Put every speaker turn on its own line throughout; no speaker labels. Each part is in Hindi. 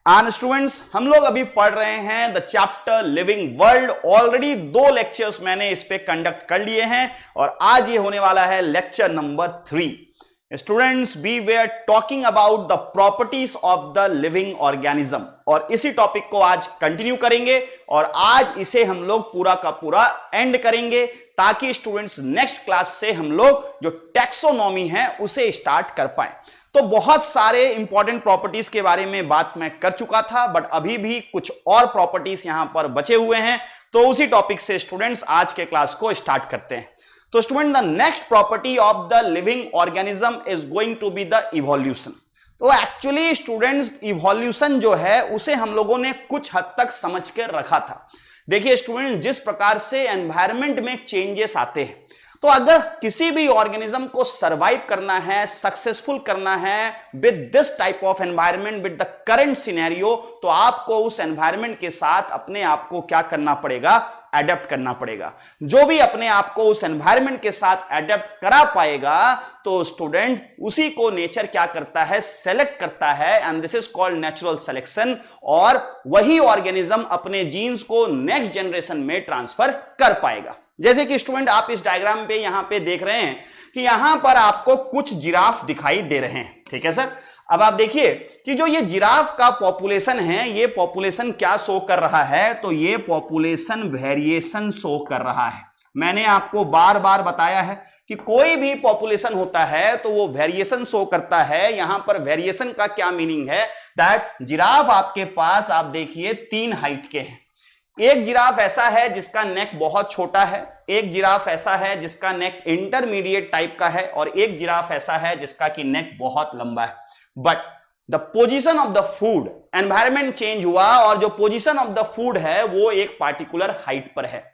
एंड स्टूडेंट्स, हम लोग अभी पढ़ रहे हैं the chapter living world. Already 2 lectures मैंने इस पे कंडक्ट कर लिए हैं और आज ये होने वाला है lecture number 3। Students, we were talking about the properties of the living organism और इसी टॉपिक को आज कंटिन्यू करेंगे और आज इसे हम लोग पूरा का पूरा एंड करेंगे ताकि स्टूडेंट्स नेक्स्ट क्लास से हम लोग जो टैक्सोनॉमी है उसे स्टार्ट कर पाए। तो बहुत सारे इंपॉर्टेंट प्रॉपर्टीज के बारे में बात मैं कर चुका था, बट अभी भी कुछ और प्रॉपर्टीज यहां पर बचे हुए हैं, तो उसी टॉपिक से स्टूडेंट्स आज के क्लास को स्टार्ट करते हैं। तो student, the next property of the living organism is going to be the evolution. तो एक्चुअली स्टूडेंट्स, इवोल्यूशन जो है उसे हम लोगों ने कुछ हद तक समझ के रखा था। देखिए स्टूडेंट, जिस प्रकार से एनवायरमेंट में चेंजेस आते हैं, तो अगर किसी भी ऑर्गेनिज्म को सरवाइव करना है, सक्सेसफुल करना है with this type of environment, with the current scenario, तो आपको उस एनवायरनमेंट के साथ अपने आप को क्या करना पड़ेगा? एडेप्ट करना पड़ेगा। जो भी अपने आप को उस एनवायरनमेंट के साथ एडेप्ट करा पाएगा, तो स्टूडेंट उसी को नेचर क्या करता है? सेलेक्ट करता है, and this is called natural selection. और वही ऑर्गेनिज्म अपने जीन्स को नेक्स्ट जनरेशन में ट्रांसफर कर पाएगा। जैसे कि स्टूडेंट, आप इस डायग्राम पे यहां पे देख रहे हैं कि यहां पर आपको कुछ जिराफ दिखाई दे रहे हैं, ठीक है सर। अब आप देखिए कि जो ये जिराफ का पॉपुलेशन है, ये पॉपुलेशन क्या शो कर रहा है? तो ये पॉपुलेशन वेरिएशन शो कर रहा है। मैंने आपको बार बार बताया है कि कोई भी पॉपुलेशन होता है तो वो वेरिएशन शो करता है। यहां पर वेरिएशन का क्या मीनिंग है? दैट जिराफ आपके पास आप देखिए 3 हाइट के हैं। एक जिराफ ऐसा है जिसका नेक बहुत छोटा है, एक जिराफ ऐसा है जिसका नेक इंटरमीडिएट टाइप का है, और एक जिराफ ऐसा है जिसका कि नेक बहुत लंबा है। But the position of the food, environment change हुआ और जो पोजीशन ऑफ द फूड है वो एक पार्टिकुलर हाइट पर है।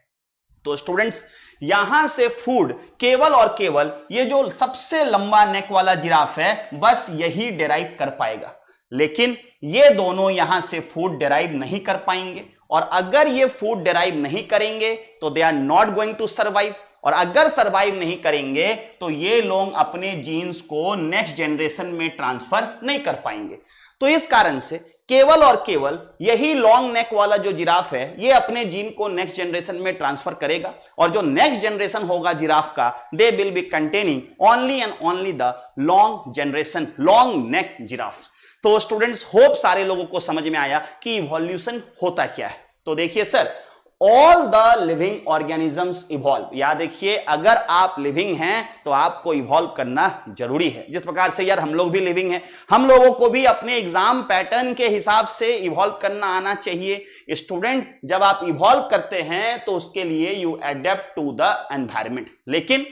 तो स्टूडेंट्स, यहां से फूड केवल और केवल ये जो सबसे लंबा नेक वाला जिराफ है बस यही डिराइव कर पाएगा, लेकिन ये दोनों यहां से फूड डिराइव नहीं कर पाएंगे। और अगर ये फूड डिराइव नहीं करेंगे तो they are not going to survive, और अगर सर्वाइव नहीं करेंगे तो ये लोग अपने जीन्स को नेक्स्ट जनरेशन में ट्रांसफर नहीं कर पाएंगे। तो इस कारण से केवल और केवल यही लॉन्ग नेक वाला जो जिराफ है ये अपने जीन को नेक्स्ट जनरेशन में ट्रांसफर करेगा, और जो नेक्स्ट जनरेशन होगा जिराफ का, they will be containing only and only the long generation, long neck giraffe. तो स्टूडेंट्स, होप सारे लोगों को समझ में आया कि इवोल्यूशन होता क्या है। तो देखिए sir, all the living organisms evolve. याद देखिए, अगर आप लिविंग हैं तो आपको इवॉल्व करना जरूरी है। जिस प्रकार से यार हम लोग भी लिविंग हैं, हम लोगों को भी अपने एग्जाम पैटर्न के हिसाब से इवॉल्व करना आना चाहिए। स्टूडेंट, जब आप इवॉल्व करते हैं तो उसके लिए you adapt to the environment. लेकिन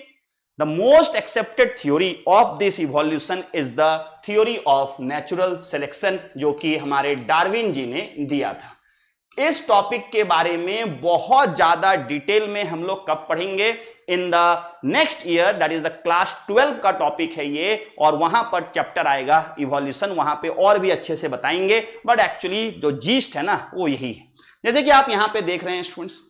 the most accepted theory of this evolution is the theory of natural selection, जो कि हमारे डार्विन जी ने दिया था। इस टॉपिक के बारे में बहुत ज्यादा डिटेल में हम लोग कब पढ़ेंगे? In the next year, that is the class 12 का टॉपिक है ये, और वहां पर चैप्टर आएगा इवोल्यूशन, वहां पे और भी अच्छे से बताएंगे। बट एक्चुअली जो जीस्ट है ना वो यही है। जैसे कि आप यहां पे देख रहे हैं स्टूडेंट्स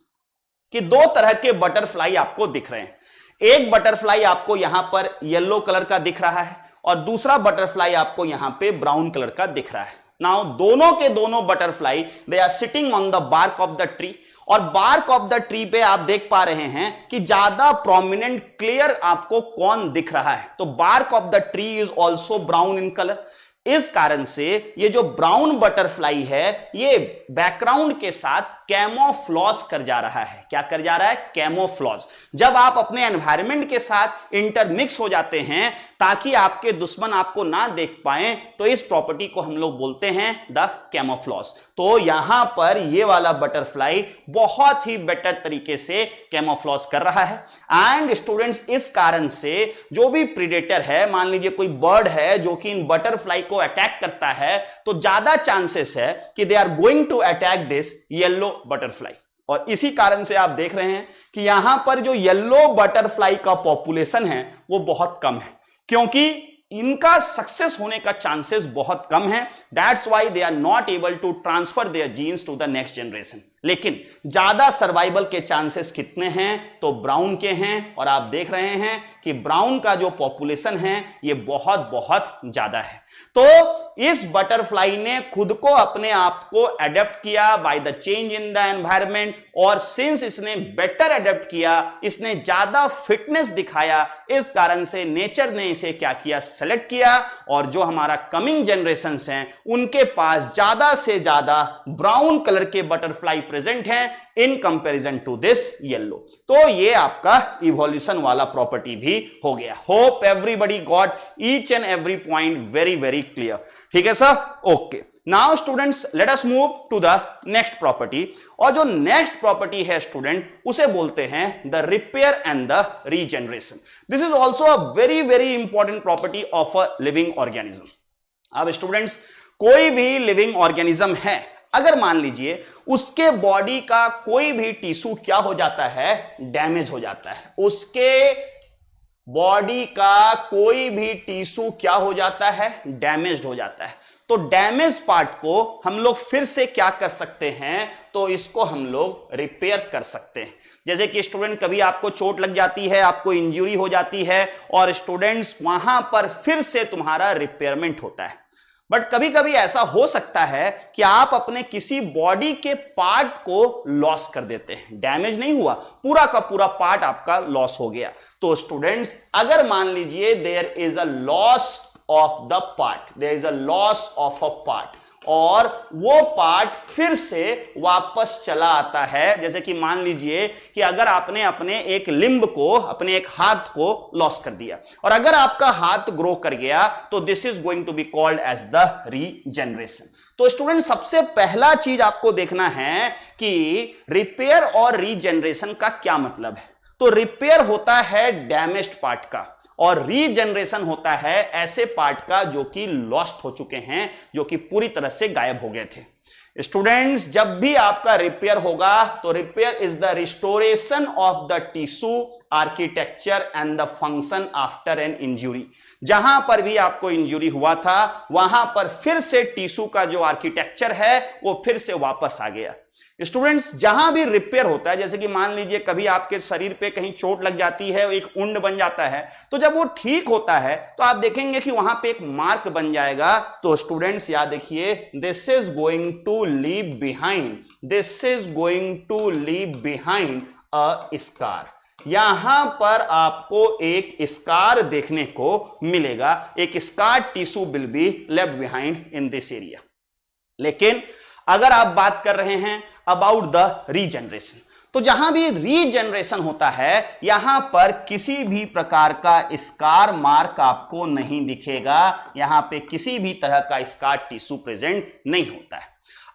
कि 2 तरह के बटरफ्लाई आपको दिख रहे हैं। एक बटरफ्लाई आपको यहां पर येलो कलर का दिख रहा है और दूसरा बटरफ्लाई आपको यहां पे ब्राउन कलर का दिख रहा है। नाउ दोनों के दोनों butterfly they are sitting on the bark of the tree, और बार्क ऑफ द ट्री पे आप देख पा रहे हैं कि ज्यादा प्रोमिनेंट क्लियर आपको कौन दिख रहा है? तो bark of the tree is also brown in colour. इस कारण से ये जो ब्राउन बटरफ्लाई है ये बैकग्राउंड के साथ कैमोफ्लॉज कर जा रहा है। क्या कर जा रहा है? कैमोफ्लॉज। जब आप अपने एनवायरनमेंट के साथ इंटरमिक्स हो जाते हैं ताकि आपके दुश्मन आपको ना देख पाए, तो इस प्रॉपर्टी को हम लोग बोलते हैं द कैमोफ्लॉज। तो यहां पर ये वाला बटरफ्लाई बहुत ही बेटर तरीके से कैमोफ्लॉज कर रहा है। एंड स्टूडेंट्स, इस कारण से जो भी प्रीडेटर है, मान लीजिए कोई बर्ड है जो कि इन बटरफ्लाई को अटैक करता है, तो ज्यादा चांसेस है कि they are going to attack this yellow butterfly. और इसी कारण से आप देख रहे हैं कि यहां पर जो येलो बटरफ्लाई का पॉपुलेशन है वो बहुत कम है, क्योंकि इनका सक्सेस होने का चांसेस बहुत कम है। That's why they are not able to transfer their genes to the next generation. लेकिन ज्यादा सर्वाइवल के चांसेस कितने हैं? तो ब्राउन के हैं, और आप देख रहे हैं कि ब्राउन का जो पॉपुलेशन है ये बहुत बहुत ज्यादा है। तो इस बटरफ्लाई ने खुद को अपने आप को अडेप्ट किया by the change in the environment, और सिंस इसने बेटर अडेप्ट किया, इसने ज्यादा फिटनेस दिखाया, इस कारण से नेचर ने इसे क्या किया? सेलेक्ट किया, और जो हमारा कमिंग जनरेशंस हैं उनके पास ज्यादा से ज्यादा ब्राउन कलर के बटरफ्लाई प्रेजेंट हैं in comparison to this yellow. तो ये आपका इवोल्यूशन वाला प्रॉपर्टी भी हो गया। Hope everybody got each and every point very very clear. ठीक है sir? Okay, now students let us move to the next property, और जो नेक्स्ट प्रॉपर्टी है स्टूडेंट उसे बोलते हैं the repair and the regeneration. This is also a very very important property of a living organism. अब स्टूडेंट्स कोई भी लिविंग ऑर्गेनिज्म है, अगर मान लीजिए उसके बॉडी का कोई भी टिश्यू क्या हो जाता है? डैमेज हो जाता है। उसके बॉडी का कोई भी टिश्यू क्या हो जाता है? डैमेज्ड हो जाता है। तो डैमेज पार्ट को हम लोग फिर से क्या कर सकते हैं? तो इसको हम लोग रिपेयर कर सकते हैं। जैसे कि स्टूडेंट कभी आपको चोट लग जाती है, आपको इंजरी हो जाती है, और स्टूडेंट्स वहां पर फिर से तुम्हारा रिपेयरमेंट होता है। बट कभी कभी ऐसा हो सकता है कि आप अपने किसी बॉडी के पार्ट को लॉस कर देते हैं। डैमेज नहीं हुआ, पूरा का पूरा पार्ट आपका लॉस हो गया। तो स्टूडेंट्स अगर मान लीजिए there is a loss of the part, there is a loss of a part, और वो पार्ट फिर से वापस चला आता है। जैसे कि मान लीजिए कि अगर आपने अपने एक लिंब को, अपने एक हाथ को लॉस कर दिया, और अगर आपका हाथ ग्रो कर गया, तो this is going to be called as the regeneration. तो स्टूडेंट सबसे पहला चीज आपको देखना है कि रिपेयर और रीजनरेशन का क्या मतलब है। तो रिपेयर होता है डैमेज्ड पार्ट का, और रीजनरेशन होता है ऐसे पार्ट का जो कि लॉस्ट हो चुके हैं, जो कि पूरी तरह से गायब हो गए थे। स्टूडेंट्स जब भी आपका रिपेयर होगा तो repair is the restoration of the tissue architecture and the function after an injury. जहां पर भी आपको इंजरी हुआ था वहां पर फिर से टिश्यू का जो आर्किटेक्चर है वो फिर से वापस आ गया। स्टूडेंट्स जहां भी रिपेयर होता है, जैसे कि मान लीजिए कभी आपके शरीर पे कहीं चोट लग जाती है, एक उंड बन जाता है, तो जब वो ठीक होता है तो आप देखेंगे कि वहां पे एक मार्क बन जाएगा। तो स्टूडेंट्स याद रखिए, this is going to leave behind, this is going to leave behind a scar. यहां पर आपको एक स्कार देखने को मिलेगा, एक scar tissue will be left behind in this area. लेकिन अगर आप बात कर रहे हैं अबाउट द रीजनरेशन, तो जहां भी रीजनरेशन होता है यहां पर किसी भी प्रकार का स्कार मार्क आपको नहीं दिखेगा, यहां पे किसी भी तरह का स्कार टिश्यू प्रेजेंट नहीं होता है।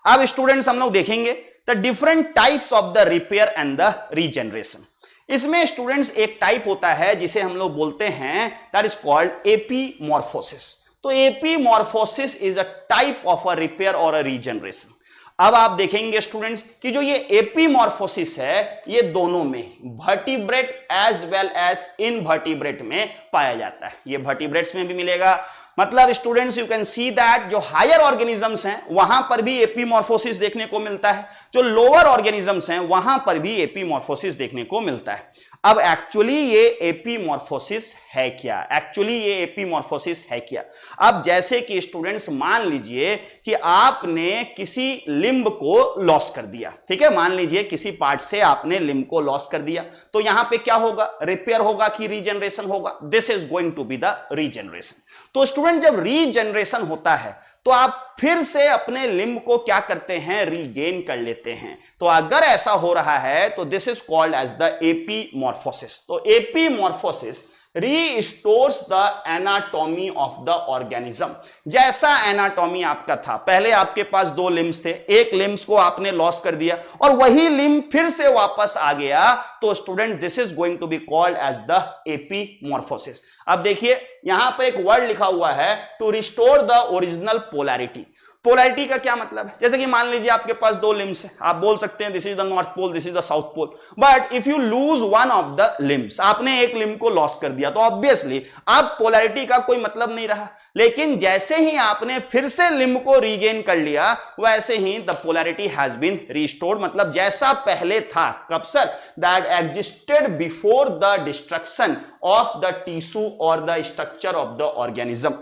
अब स्टूडेंट्स हम लोग देखेंगे the different types of the repair and the regeneration. इसमें स्टूडेंट्स एक टाइप होता है जिसे हम लोग बोलते हैं दैट इज कॉल्ड एपीमॉर्फोसिस। तो epimorphosis is a type of a repair और अ रीजनरेशन। अब आप देखेंगे स्टूडेंट्स कि जो ये एपीमॉर्फोसिस है ये दोनों में, vertebrate as well as invertebrate में पाया जाता है। ये वर्टिब्रेट्स में भी मिलेगा, मतलब students you can see that जो हायर ऑर्गेनिजम्स हैं वहां पर भी एपीमॉर्फोसिस देखने को मिलता है, जो लोअर ऑर्गेनिजम्स हैं वहां पर भी एपीमॉर्फोसिस देखने को मिलता है। अब एक्चुअली ये एपीमॉर्फोसिस है क्या? एक्चुअली ये एपीमॉर्फोसिस है क्या? अब जैसे कि स्टूडेंट्स मान लीजिए कि आपने किसी लिंब को लॉस कर दिया, ठीक है, मान लीजिए किसी पार्ट से आपने लिंब को लॉस कर दिया, तो यहां पे क्या होगा? रिपेयर होगा कि रीजनरेशन होगा? This is going to be the regeneration. तो स्टूडेंट जब रीजनरेशन होता है तो आप फिर से अपने लिंब को क्या करते हैं? रीगेन कर लेते हैं। तो अगर ऐसा हो रहा है तो this is called as the epimorphosis. तो epimorphosis restores the anatomy of the organism. जैसा एनाटॉमी आपका था, पहले आपके पास दो लिम्स थे, एक लिम्स को आपने लॉस कर दिया और वही लिम्ब फिर से वापस आ गया, तो student this is going to be called as the epimorphosis. अब देखिए यहां पर एक वर्ड लिखा हुआ है to restore the original polarity. Polarity का क्या मतलब है? जैसे कि मान लीजिए आपके पास दो लिम्स है, आप बोल सकते हैं this is the north pole, this is the south pole, but if you lose one of the limbs, आपने एक लिम्ब को लॉस कर दिया तो ऑब्वियसली अब पोलैरिटी का कोई मतलब नहीं रहा। लेकिन जैसे ही आपने फिर से लिम्ब को रीगेन कर लिया वैसे ही the polarity has been restored, मतलब जैसा पहले था। कब sir? That existed before the destruction of the tissue और the structure of the organism.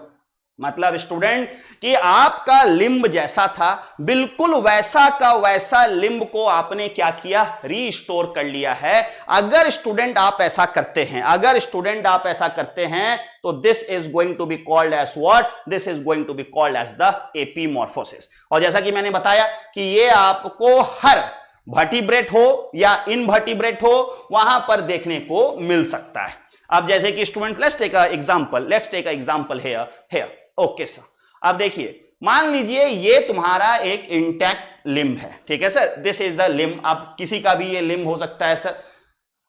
मतलब स्टूडेंट कि आपका लिम्ब जैसा था बिल्कुल वैसा का वैसा लिम्ब को आपने क्या किया? रीस्टोर कर लिया है। अगर स्टूडेंट आप ऐसा करते हैं, अगर स्टूडेंट आप ऐसा करते हैं तो this is going to be called as what? This is going to be called as the epimorphosis. और जैसा कि मैंने बताया कि ये आपको हर वर्टिब्रेट हो या इनवर्टिब्रेट हो वहां पर देखने को मिल सकता है। अब जैसे कि student let's take a example here. Okay sir, अब देखिए मान लीजिए ये तुम्हारा एक इंटैक्ट लिम्ब है, ठीक है sir, this is the limb. अब किसी का भी ये लिम्ब हो सकता है सर।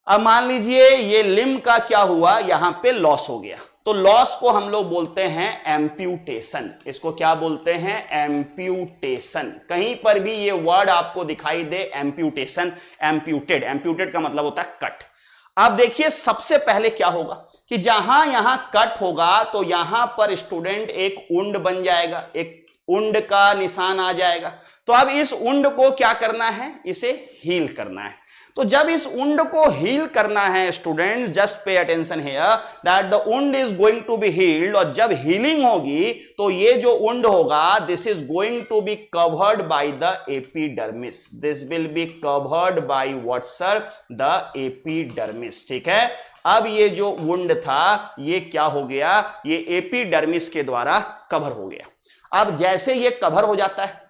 अब मान लीजिए ये लिम्ब का क्या हुआ, यहां पे लॉस हो गया, तो लॉस को हम लोग बोलते हैं एम्प्यूटेशन। इसको क्या बोलते हैं? एम्प्यूटेशन। कहीं पर भी ये वर्ड आपको दिखाई दे एम्प्यूटेशन, एम्प्यूटेड, एम्प्यूटेड का मतलब होता है कट। अब देखिए सबसे पहले क्या होगा कि जहां यहां कट होगा तो यहां पर स्टूडेंट एक उंड बन जाएगा, एक उंड का निशान आ जाएगा। तो अब इस उंड को क्या करना है? इसे हील करना है। तो जब इस उंड को हील करना है students, just pay attention here that the wound is going to be healed, और जब हीलिंग होगी तो ये जो उंड होगा this is going to be covered by the epidermis. This will be covered by what sir? The epidermis. ठीक है, अब ये जो वुंड था ये क्या हो गया? ये एपिडर्मिस के द्वारा कवर हो गया। अब जैसे ये कवर हो जाता है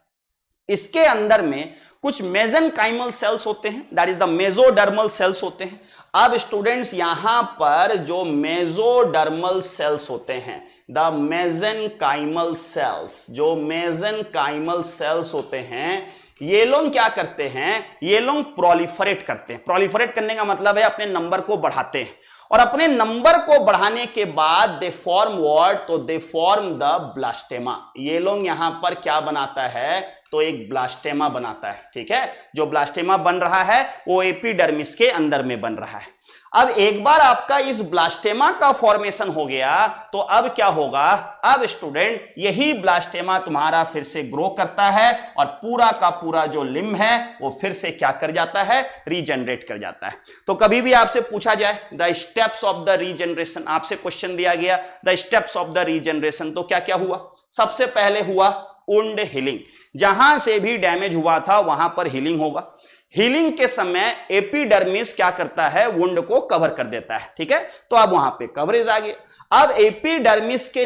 इसके अंदर में कुछ मेसेनकाइमल सेल्स होते हैं, that is the mesodermal cells होते हैं। अब स्टूडेंट्स यहां पर जो मेसोडर्मल सेल्स होते हैं, द मेसेनकाइमल सेल्स, जो मेसेनकाइमल सेल्स होते हैं ये लोग क्या करते हैं? ये लोग प्रोलिफरेट करते हैं। प्रोलिफरेट करने का मतलब है अपने नंबर को बढ़ाते हैं, और अपने नंबर को बढ़ाने के बाद दे फॉर्म व्हाट? तो दे फॉर्म द ब्लास्टेमा। ये लोग यहां पर क्या बनाता है? तो एक ब्लास्टेमा बनाता है। ठीक है, जो ब्लास्टेमा बन रहा है वो एपिडर्मिस के अंदर में बन रहा है। अब एक बार आपका इस ब्लास्टेमा का फॉर्मेशन हो गया तो अब क्या होगा? अब स्टूडेंट यही ब्लास्टेमा तुम्हारा फिर से ग्रो करता है और पूरा का पूरा जो लिम्ब है वो फिर से क्या कर जाता है? रीजनरेट कर जाता है। तो कभी भी आपसे पूछा जाए the steps of the regeneration, आपसे क्वेश्चन दिया गया the steps of the regeneration, तो क्या क्या हुआ? सबसे पहले हुआ वुंड हीलिंग। जहां से भी डैमेज हुआ था वहां पर हीलिंग होगा। हीलिंग के समय एपिडर्मिस क्या करता है? वुंड को कवर कर देता है। ठीक है, तो अब वहां पे कवरेज आ गया। अब एपिडर्मिस के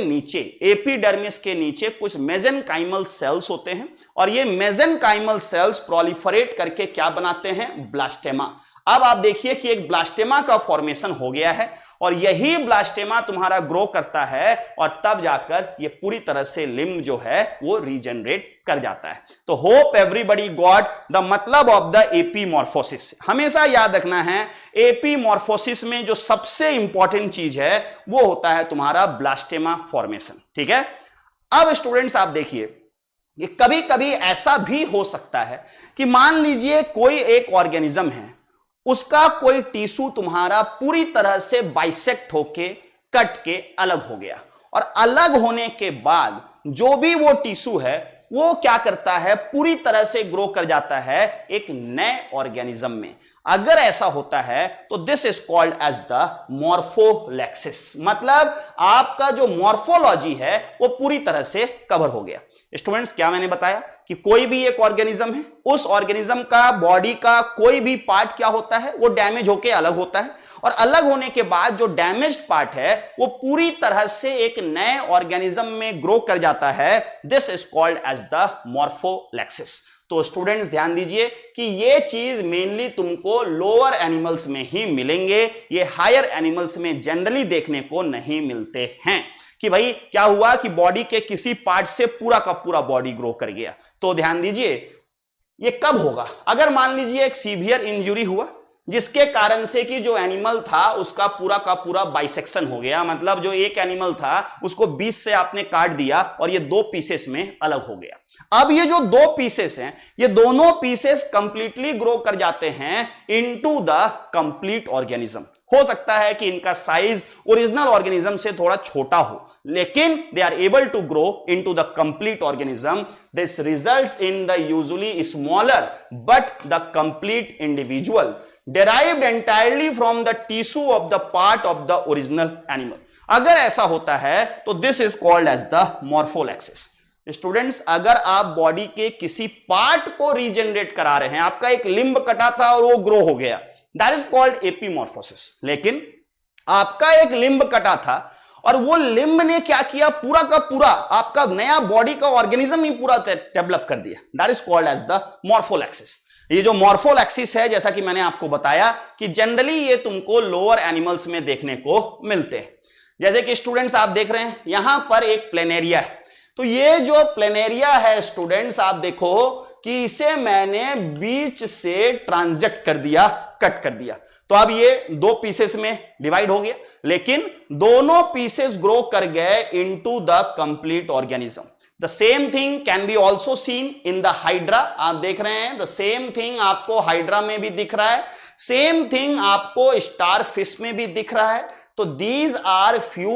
नीचे कुछ मेसेनकाइमल सेल्स होते हैं, और ये मेसेनकाइमल सेल्स प्रोलिफरेट करके क्या बनाते हैं? ब्लास्टेमा। अब आप देखिए कि एक ब्लास्टेमा का फॉर्मेशन हो गया है, और यही ब्लास्टेमा तुम्हारा ग्रो करता है, और तब जाकर ये पूरी तरह से लिम्ब जो है वो रीजनरेट कर जाता है। तो होप एवरीबॉडी गॉट द मतलब ऑफ द एपीमॉर्फोसिस। हमेशा याद रखना है एपीमॉर्फोसिस में जो सबसे इंपॉर्टेंट चीज है वो होता है तुम्हारा ब्लास्टेमा फॉर्मेशन। ठीक है, अब स्टूडेंट्स आप देखिए ये कभी कभी ऐसा भी हो सकता है कि मान लीजिए कोई एक ऑर्गेनिज्म है, उसका कोई टिश्यू तुम्हारा पूरी तरह से बाइसेक्ट होके कट के अलग हो गया, और अलग होने के बाद जो भी वो टिश्यू है वो क्या करता है? पूरी तरह से ग्रो कर जाता है एक नए ऑर्गेनिज्म में। अगर ऐसा होता है तो this is called as the morpholaxis, मतलब आपका जो मॉर्फोलॉजी है वो पूरी तरह से कवर हो गया। स्टूडेंट्स क्या मैंने बताया कि कोई भी एक ऑर्गेनिज्म है, उस ऑर्गेनिज्म का बॉडी का कोई भी पार्ट क्या होता है? वो डैमेज होके अलग होता है, और अलग होने के बाद जो डैमेज्ड पार्ट है वो पूरी तरह से एक नए ऑर्गेनिज्म में ग्रो कर जाता है। This is called as the morpholaxis. तो स्टूडेंट्स ध्यान दीजिए कि ये चीज मेनली तुमको लोअर एनिमल्स में ही मिलेंगे, ये हायर एनिमल्स में जनरली देखने को नहीं मिलते हैं। कि भाई क्या हुआ कि बॉडी के किसी पार्ट से पूरा का पूरा बॉडी ग्रो कर गया। तो ध्यान दीजिए ये कब होगा? अगर मान लीजिए एक सीवियर इंजरी हुआ, जिसके कारण से कि जो एनिमल था उसका पूरा का पूरा बाइसेक्शन हो गया, मतलब जो एक एनिमल था उसको 20 से आपने काट दिया और ये 2 पीसेस में अलग हो गया। अब ये जो 2 पीसेस हैं, ये दोनों पीसेस कंप्लीटली ग्रो कर जाते हैं इनटू द कंप्लीट ऑर्गेनिज्म। हो सकता है कि इनका साइज ओरिजिनल ऑर्गेनिज्म से थोड़ा छोटा हो, लेकिन they are able to grow into the complete organism. This results in the usually smaller but the complete individual derived entirely from the tissue of the part of the original animal। अगर ऐसा होता है तो this is called as the morpholepsis। Students, अगर आप बॉडी के किसी पार्ट को रीजनरेट करा रहे हैं, आपका एक लिंब कटा था और वो ग्रो हो गया, दैट इज कॉल्ड एपीमॉर्फोसिस। लेकिन आपका एक लिंब कटा था और वो लिंब ने क्या किया, पूरा का पूरा आपका नया बॉडी का ऑर्गेनिज्म ही पूरा डेवलप कर दिया, that is called as the morpholaxis. ये जो मॉर्फोलेक्सिस है, जैसा कि मैंने आपको बताया कि जनरली ये तुमको लोअर एनिमल्स में देखने को मिलते हैं। जैसे कि स्टूडेंट्स आप देख रहे हैं यहां पर एक प्लेनेरिया है, तो ये जो प्लेनेरिया है स्टूडेंट्स आप देखो कि इसे मैंने बीच से ट्रांजेक्ट कर दिया, कट कर दिया, तो अब ये 2 पीसेस में डिवाइड हो गया, लेकिन दोनों पीसेस ग्रो कर गए into the complete organism. The same thing can be also seen in the hydra. आप देख रहे हैं द सेम थिंग आपको हाइड्रा में भी दिख रहा है, सेम थिंग आपको स्टार फिश में भी दिख रहा है। तो these are few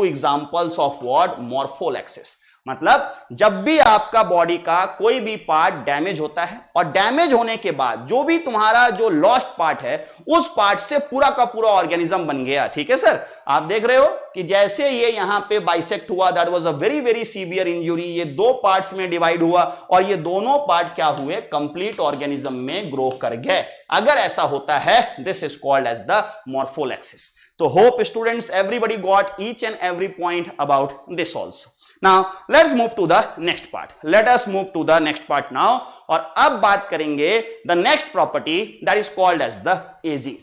examples of what morpholepsis। मतलब जब भी आपका बॉडी का कोई भी पार्ट डैमेज होता है और डैमेज होने के बाद जो भी तुम्हारा जो लॉस्ट पार्ट है उस पार्ट से पूरा का पूरा ऑर्गेनिज्म बन गया। ठीक है सर, आप देख रहे हो कि जैसे ये यहां पे बाइसेक्ट हुआ, that was a very very severe injury, ये 2 पार्ट्स में डिवाइड हुआ और ये दोनों पार्ट क्या हुए, कंप्लीट ऑर्गेनिज्म में ग्रो कर गए। अगर ऐसा होता है this is called as the morpholaxis. तो hope students everybody got each and every point about this also. Now let's move to the next part. Let us move to the next part now। और अब बात करेंगे the next property that is called as the aging।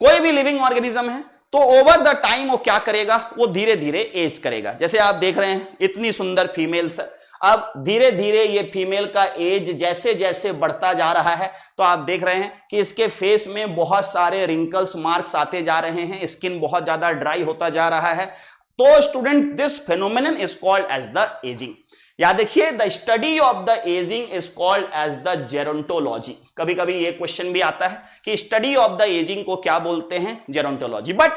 कोई भी लिविंग ऑर्गेनिज्म है तो ओवर द टाइम वो क्या करेगा, वो धीरे धीरे एज करेगा। जैसे आप देख रहे हैं इतनी सुंदर फीमेल्स, अब धीरे धीरे ये फीमेल का एज जैसे जैसे बढ़ता जा रहा है तो आप देख रहे हैं कि इसके फेस में बहुत सारे रिंकल्स मार्क्स आते जा रहे हैं, स्किन बहुत ज्यादा ड्राई होता जा रहा है। तो student this phenomenon is called as the ageing. याद देखिए the study of the ageing is called as the gerontology. कभी कभी ये क्वेश्चन भी आता है कि स्टडी ऑफ द एजिंग को क्या बोलते हैं, जेरोंटोलॉजी। बट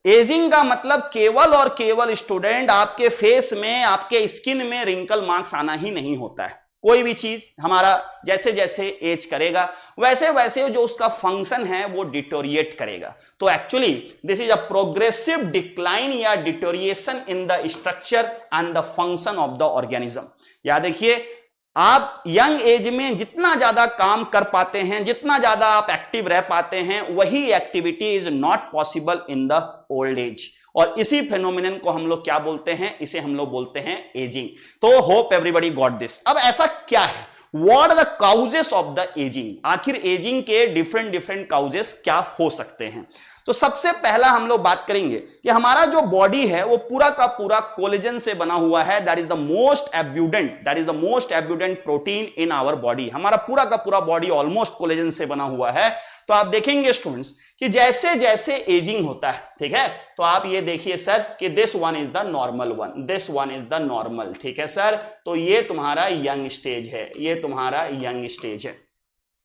एजिंग का मतलब केवल और केवल स्टूडेंट आपके फेस में, आपके स्किन में रिंकल मार्क्स आना ही नहीं होता है। कोई भी चीज हमारा जैसे जैसे एज करेगा वैसे वैसे जो उसका फंक्शन है वो डिटोरिएट करेगा। तो actually this is a progressive decline या deterioration in the structure and the function of the organism. याद देखिए आप यंग एज में जितना ज्यादा काम कर पाते हैं, जितना ज्यादा आप एक्टिव रह पाते हैं, वही activity is not possible in the old age. और इसी फेनोमेनन को हम लोग क्या बोलते हैं, इसे हम लोग बोलते हैं एजिंग। तो होप एवरीबॉडी गॉट दिस। अब ऐसा क्या है, what are the causes of the ageing, आखिर एजिंग के डिफरेंट डिफरेंट काउजेस क्या हो सकते हैं। तो सबसे पहला हम लोग बात करेंगे कि हमारा जो बॉडी है वो पूरा का पूरा कोलेजन से बना हुआ है। That is the most abundant protein in our body. हमारा पूरा का पूरा बॉडी ऑलमोस्ट कोलेजन से बना हुआ है। तो आप देखेंगे स्टूडेंट्स कि जैसे जैसे एजिंग होता है, ठीक है, तो आप ये देखिए सर कि this one is the normal one, this one is the normal. ठीक है सर, तो ये तुम्हारा यंग स्टेज है, ये तुम्हारा यंग स्टेज है।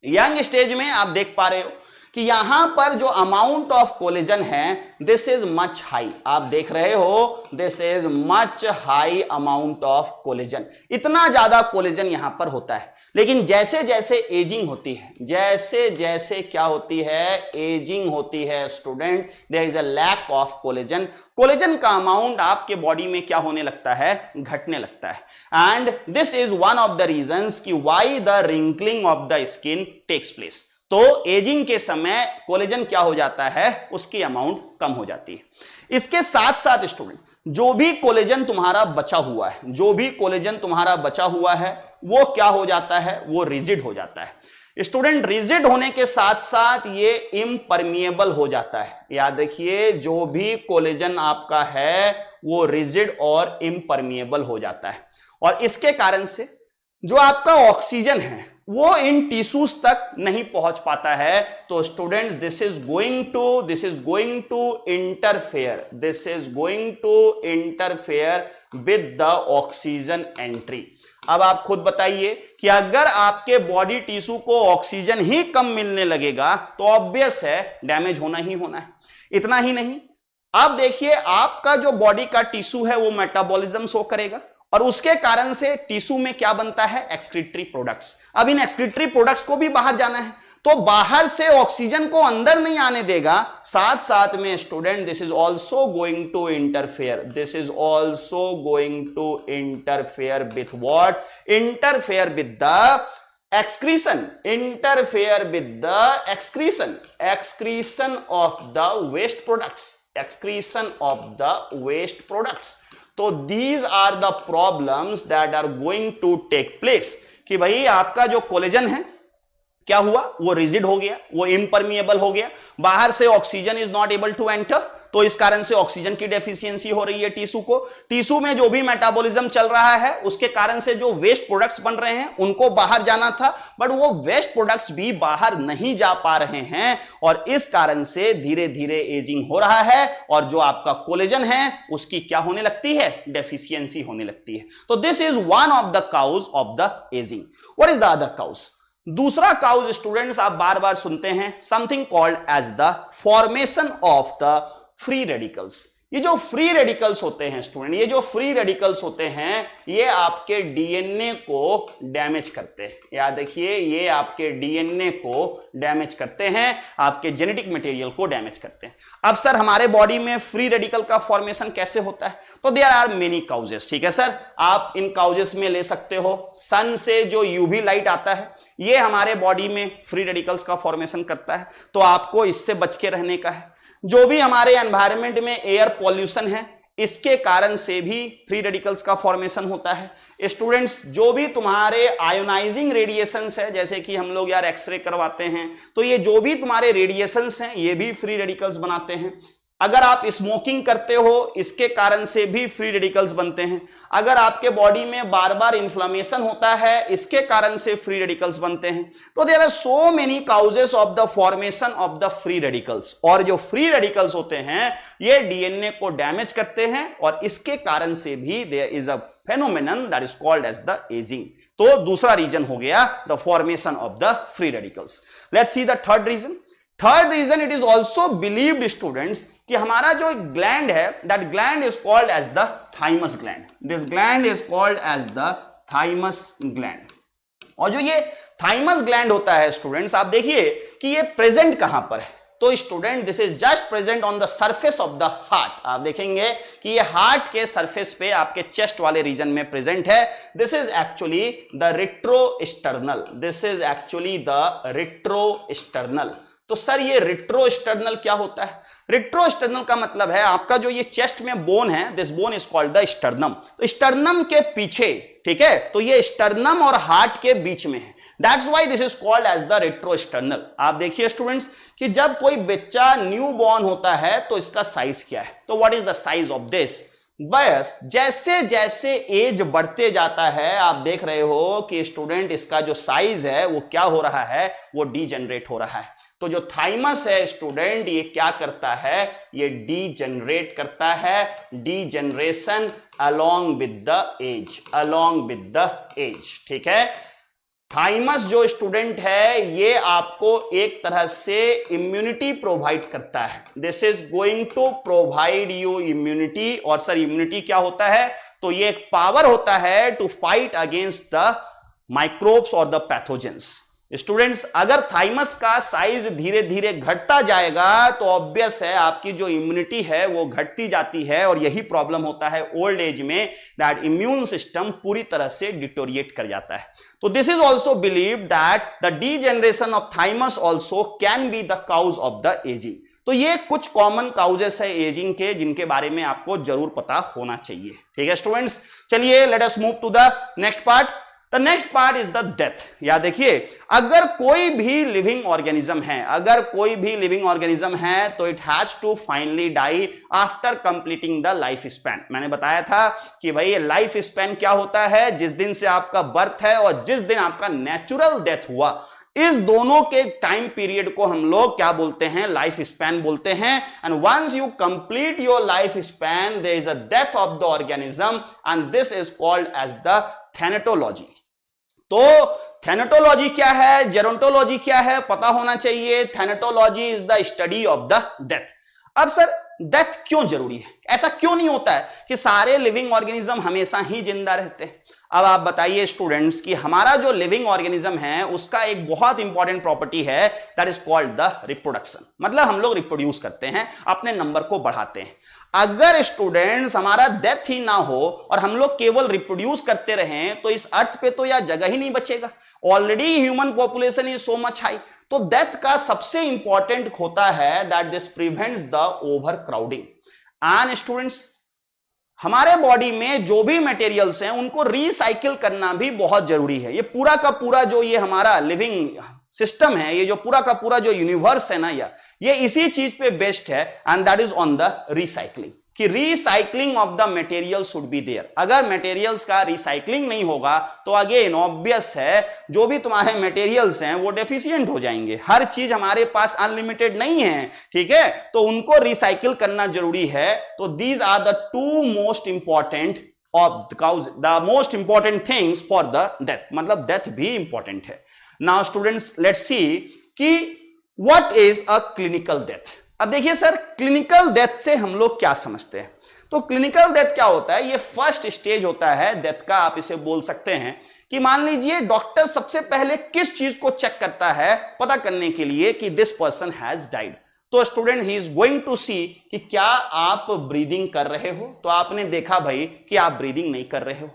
यंग स्टेज में आप देख पा रहे हो कि यहां पर जो अमाउंट ऑफ कोलेजन है दिस इज मच हाई। आप देख रहे हो this is much high amount of collagen, इतना ज्यादा कोलेजन यहां पर होता है। लेकिन जैसे जैसे एजिंग होती है, जैसे जैसे क्या होती है, एजिंग होती है student, there is a lack of collagen. Collagen का अमाउंट आपके बॉडी में क्या होने लगता है, घटने लगता है। And this is one of the reasons कि why the wrinkling of the skin takes place. तो एजिंग के समय कोलेजन क्या हो जाता है, उसकी अमाउंट कम हो जाती है। इसके साथ साथ स्टूडेंट जो भी कोलेजन तुम्हारा बचा हुआ है, जो भी कोलेजन तुम्हारा बचा हुआ है वो क्या हो जाता है, वो रिजिड हो जाता है। स्टूडेंट रिजिड होने के साथ साथ ये इम्परमिएबल हो जाता है। याद रखिए जो भी कोलेजन आपका है वो रिजिड और इम्परमिएबल हो जाता है। और इसके कारण से जो आपका ऑक्सीजन है वो इन टिश्यूज तक नहीं पहुंच पाता है। तो students this is going to interfere with the oxygen entry. अब आप खुद बताइए कि अगर आपके बॉडी टिश्यू को ऑक्सीजन ही कम मिलने लगेगा तो ऑब्वियस है डैमेज होना ही होना है। इतना ही नहीं, अब देखिए आपका जो बॉडी का टिश्यू है वो मेटाबॉलिज्म शो करेगा और उसके कारण से टिश्यू में क्या बनता है, एक्सक्रीटरी प्रोडक्ट्स। अब इन एक्सक्रीटरी प्रोडक्ट्स को भी बाहर जाना है, तो बाहर से ऑक्सीजन को अंदर नहीं आने देगा, साथ साथ में student this is also going to interfere with what, interfere with the excretion of the waste products। तो these are the problems that are going to take place कि भाई आपका जो कोलेजन है क्या हुआ, वो रिजिड हो गया, वो इम्परमिएबल हो गया, बाहर से oxygen is not able to enter, तो इस कारण से ऑक्सीजन की डेफिशिएंसी हो रही है टिश्यू को। टिश्यू में जो भी मेटाबॉलिज्म चल रहा है उसके कारण से जो वेस्ट प्रोडक्ट्स बन रहे हैं उनको बाहर जाना था, बट वो वेस्ट प्रोडक्ट्स भी बाहर नहीं जा पा रहे हैं और इस कारण से धीरे धीरे एजिंग हो रहा है और जो आपका कोलेजन है उसकी क्या होने लगती है, डेफिशिएंसी होने लगती है। तो this is one of the cause of the ageing. What is the other cause? दूसरा काउज स्टूडेंट्स आप बार बार सुनते हैं, something called as the formation of the free radicals. ये जो फ्री रेडिकल्स होते हैं स्टूडेंट, ये जो फ्री रेडिकल्स होते हैं ये आपके डीएनए को डैमेज करते हैं। याद रखिए, ये आपके डीएनए को डैमेज करते हैं, आपके जेनेटिक मटेरियल को डैमेज करते हैं। अब सर हमारे बॉडी में फ्री रेडिकल का फॉर्मेशन कैसे होता है? तो देयर आर मेनी काउजेस। ठीक है सर, आप इन काउजेस में ले सकते हो सन से जो यूवी लाइट आता है ये हमारे बॉडी में फ्री रेडिकल्स का फॉर्मेशन करता है, तो आपको इससे बच के रहने का है। जो भी हमारे एनवायरनमेंट में एयर पॉल्यूशन है इसके कारण से भी फ्री रेडिकल्स का फॉर्मेशन होता है। स्टूडेंट्स जो भी तुम्हारे आयोनाइजिंग रेडिएशंस है, जैसे कि हम लोग यार एक्सरे करवाते हैं, तो ये जो भी तुम्हारे रेडिएशंस हैं ये भी फ्री रेडिकल्स बनाते हैं। अगर आप स्मोकिंग करते हो इसके कारण से भी फ्री रेडिकल्स बनते हैं। अगर आपके बॉडी में बार बार इन्फ्लेमेशन होता है इसके कारण से फ्री रेडिकल्स बनते हैं। तो there are so many causes of the formation of the free radicals. और जो फ्री रेडिकल्स होते हैं ये डीएनए को डैमेज करते हैं और इसके कारण से भी there is a phenomenon that is called as the ageing. तो दूसरा रीजन हो गया the formation of the free radicals. Let's see the third reason. Third reason, it is also believed students कि हमारा जो ग्लैंड है that gland is called as the thymus gland. This gland is called as the thymus gland. और जो ये थाइमस ग्लैंड होता है स्टूडेंट्स, आप देखिए कि ये प्रेजेंट कहां पर है। तो student this is just present on the surface of the heart. आप देखेंगे कि ये हार्ट के सरफेस पे आपके चेस्ट वाले रीजन में प्रेजेंट है। This is actually the retrosternal. This is actually the retrosternal. तो सर ये रेट्रोस्टर्नल क्या होता है? रेट्रोस्टर्नल का मतलब है आपका जो ये चेस्ट में बोन है, this bone is called the sternum. तो स्टर्नम के पीछे, ठीक है, तो ये स्टर्नम और हार्ट के बीच में है। That's why this is called as the retrosternal. आप देखिए स्टूडेंट्स कि जब कोई बच्चा न्यू बॉर्न होता है तो इसका साइज क्या है? तो what is the size of this? बस जैसे जैसे एज बढ़ते जाता है आप देख रहे हो कि स्टूडेंट इसका जो साइज है वो क्या हो रहा है, वो डीजेनरेट हो रहा है। तो जो थाइमस है स्टूडेंट ये क्या करता है, ये डीजेनरेट करता है, degeneration along with the age, along with the age. ठीक है, थाइमस जो स्टूडेंट है ये आपको एक तरह से इम्यूनिटी प्रोवाइड करता है। This is going to provide you immunity. और सर इम्यूनिटी क्या होता है? तो ये एक पावर होता है to fight against the microbes और द पैथोजेंस। स्टूडेंट्स अगर थाइमस का साइज धीरे धीरे घटता जाएगा तो ऑब्वियस है आपकी जो इम्यूनिटी है वो घटती जाती है और यही प्रॉब्लम होता है ओल्ड एज में, दैट इम्यून सिस्टम पूरी तरह से डिटोरिएट कर जाता है। तो this is also believe that the degeneration of thymus also can be the cause of the ageing. तो ये कुछ कॉमन काउजेस है एजिंग के जिनके बारे में आपको जरूर पता होना चाहिए। ठीक है स्टूडेंट्स, चलिए let us move to the next part. The next part is the death. या देखिए, अगर कोई भी लिविंग ऑर्गेनिज्म है, तो it has to finally die after completing the life span. मैंने बताया था कि भाई लाइफ स्पैन क्या होता है, जिस दिन से आपका बर्थ है और जिस दिन आपका नेचुरल डेथ हुआ, इस दोनों के टाइम पीरियड को हम लोग क्या बोलते हैं, लाइफ स्पैन बोलते हैं। And once you complete your life span, there is a death of the organism and this is called as the thanatology. तो थैनेटोलॉजी क्या है, जेरोंटोलॉजी क्या है, पता होना चाहिए। Thanatology is the study of the death. अब सर डेथ क्यों जरूरी है? ऐसा क्यों नहीं होता है कि सारे लिविंग ऑर्गेनिज्म हमेशा ही जिंदा रहते हैं? अब आप बताइए स्टूडेंट्स कि हमारा जो लिविंग ऑर्गेनिज्म है उसका एक बहुत इंपॉर्टेंट प्रॉपर्टी है, that is called the reproduction. मतलब हम लोग रिप्रोड्यूस करते हैं, अपने नंबर को बढ़ाते हैं। अगर स्टूडेंट्स हमारा डेथ ही ना हो और हम लोग केवल रिप्रोड्यूस करते रहें, तो इस अर्थ पे तो यह जगह ही नहीं बचेगा। Already human population is so much high. तो डेथ का सबसे इंपॉर्टेंट होता है that this prevents the over crowding. And students, हमारे बॉडी में जो भी मटेरियल्स हैं उनको रिसाइकिल करना भी बहुत जरूरी है। ये पूरा का पूरा जो ये हमारा लिविंग सिस्टम है, ये जो पूरा का पूरा जो यूनिवर्स है ना, ये इसी चीज पे बेस्ड है, and that is on the recycling, कि recycling of the material should be there. अगर मटेरियल्स का रिसाइकलिंग नहीं होगा तो अगेन ऑब्वियस है, जो भी तुम्हारे मटेरियल्स हैं वो डेफिशिएंट हो जाएंगे। हर चीज हमारे पास अनलिमिटेड नहीं है, ठीक है, तो उनको रिसाइकिल करना जरूरी है। तो these are the two most important of the most important things for the death. मतलब डेथ भी इंपॉर्टेंट है। नाउ स्टूडेंट्स, लेट्स सी कि what is a clinical death. अब देखिए सर, क्लिनिकल डेथ से हम लोग क्या समझते हैं? तो क्लिनिकल डेथ क्या होता है? ये फर्स्ट स्टेज होता है डेथ का। आप इसे बोल सकते हैं कि मान लीजिए डॉक्टर सबसे पहले किस चीज को चेक करता है पता करने के लिए कि दिस पर्सन हैज डाइड। तो student, he is going to see कि क्या आप ब्रीदिंग कर रहे हो। तो आपने देखा भाई कि आप ब्रीदिंग नहीं कर रहे हो।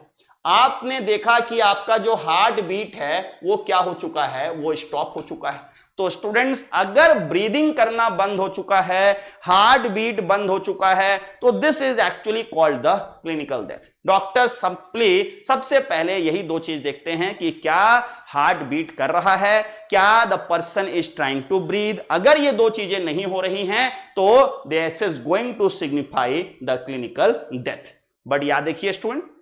आपने देखा कि आपका जो हार्ट बीट है वो क्या हो चुका है, वो स्टॉप हो चुका है। तो स्टूडेंट्स, अगर ब्रीदिंग करना बंद हो चुका है, हार्ट बीट बंद हो चुका है, तो this is actually called the clinical death. Doctor सबसे पहले यही दो चीज देखते हैं कि क्या हार्ट बीट कर रहा है, क्या the person is trying to breathe. अगर ये दो चीजें नहीं हो रही हैं तो this is going to signify the clinical death. But याद देखिए स्टूडेंट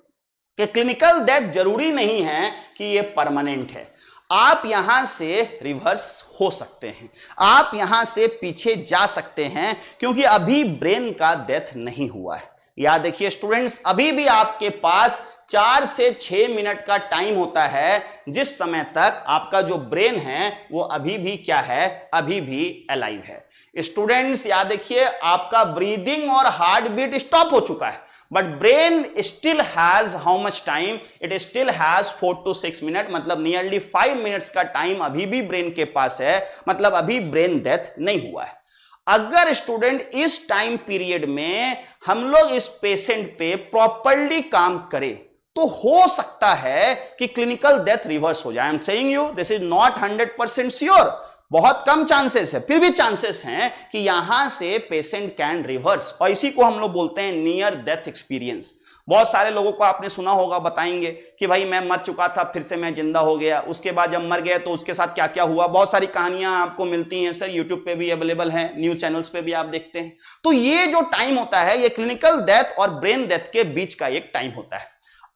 कि क्लिनिकल डेथ जरूरी नहीं है कि ये परमानेंट है। आप यहां से रिवर्स हो सकते हैं, आप यहां से पीछे जा सकते हैं, क्योंकि अभी ब्रेन का डेथ नहीं हुआ है। याद देखिए स्टूडेंट्स, अभी भी आपके पास 4 से 6 मिनट का टाइम होता है, जिस समय तक आपका जो ब्रेन है वो अभी भी क्या है, अभी भी अलाइव है। स्टूडेंट्स याद देखिए, आपका ब्रीदिंग और हार्ट बीट स्टॉप हो चुका है, but brain still has how much time? It still has 4 to 6 minute, मतलब नियरली 5 मिनट्स का टाइम अभी भी ब्रेन के पास है, मतलब अभी ब्रेन डेथ नहीं हुआ है। अगर स्टूडेंट इस टाइम पीरियड में हम लोग इस पेशेंट पे प्रॉपरली काम करें तो हो सकता है कि क्लिनिकल डेथ रिवर्स हो जाए। I am saying you this is not 100% sure, बहुत कम चांसेस है, फिर भी चांसेस हैं कि यहां से पेशेंट कैन रिवर्स, और इसी को हम लोग बोलते हैं नियर डेथ एक्सपीरियंस। बहुत सारे लोगों को आपने सुना होगा, बताएंगे कि भाई मैं मर चुका था, फिर से मैं जिंदा हो गया, उसके बाद जब मर गया तो उसके साथ क्या क्या हुआ। बहुत सारी कहानियां आपको मिलती हैं सर, यूट्यूब पे भी अवेलेबल है, न्यूज चैनल्स पे भी आप देखते हैं। तो ये जो टाइम होता है ये क्लिनिकल डेथ और ब्रेन डेथ के बीच का एक टाइम होता है।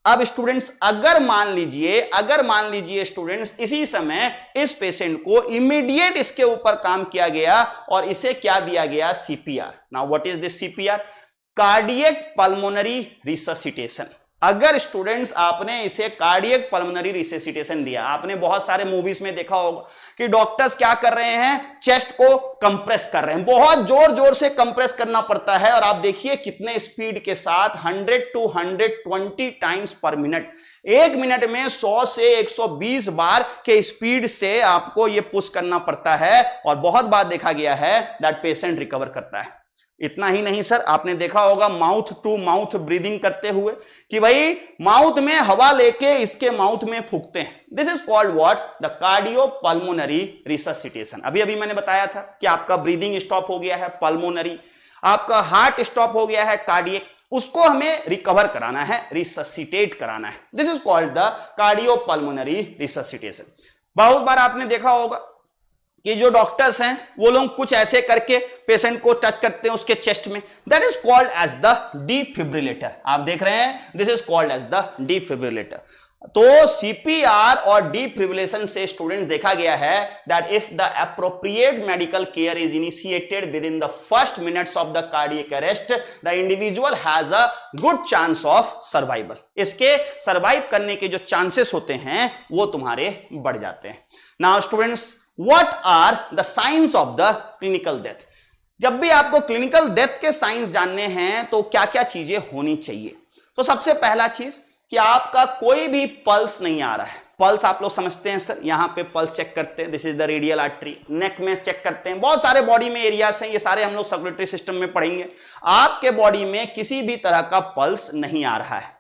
अब स्टूडेंट्स, अगर मान लीजिए स्टूडेंट्स इसी समय इस पेशेंट को इमीडिएट इसके ऊपर काम किया गया और इसे क्या दिया गया, CPR. Now what is this CPR? Cardiac pulmonary resuscitation. अगर स्टूडेंट्स आपने इसे कार्डियक पल्मोनरी रिससिटेशन दिया, आपने बहुत सारे मूवीज में देखा होगा कि डॉक्टर्स क्या कर रहे हैं, चेस्ट को कंप्रेस कर रहे हैं, बहुत जोर जोर से कंप्रेस करना पड़ता है, और आप देखिए कितने स्पीड के साथ 100 to 120 टाइम्स पर मिनट, एक मिनट में 100 से 120 बार के स्पीड से आपको यह पुश करना पड़ता है, और बहुत बार देखा गया है दैट पेशेंट रिकवर करता है। इतना ही नहीं सर, आपने देखा होगा माउथ टू माउथ ब्रीदिंग करते हुए कि भाई माउथ में हवा लेके इसके माउथ में फूंकते हैं। This is called what, the cardiopulmonary resuscitation. अभी अभी मैंने बताया था कि आपका ब्रीदिंग स्टॉप हो गया है, पल्मोनरी, आपका हार्ट स्टॉप हो गया है, कार्डियक, उसको हमें रिकवर कराना है, रिससिटेट कराना है। This is called the cardiopulmonary resuscitation. बहुत बार आपने देखा होगा कि जो डॉक्टर्स हैं वो लोग कुछ ऐसे करके पेशेंट को टच करते हैं उसके चेस्ट में, that is called as the defibrillator. आप देख रहे हैं, this is called as the defibrillator. तो सीपीआर और डिफिब्रिलेशन से स्टूडेंट देखा गया है that if the appropriate medical care is initiated within the first minutes of the cardiac arrest, the individual has a good chance of survival. इसके सर्वाइव करने के जो चांसेस होते हैं वो तुम्हारे बढ़ जाते हैं। Now students, What are the signs of the clinical death? जब भी आपको क्लिनिकल डेथ के साइंस जानने हैं तो क्या क्या चीजें होनी चाहिए? तो सबसे पहला चीज कि आपका कोई भी पल्स नहीं आ रहा है। पल्स आप लोग समझते हैं सर, यहां पे पल्स चेक करते हैं, this is the radial artery. Neck में चेक करते हैं, बहुत सारे बॉडी में एरियाज हैं, ये सारे हम लोग सर्कुलेटरी सिस्टम में पढ़ेंगे। आपके बॉडी में किसी भी तरह का पल्स नहीं आ रहा है।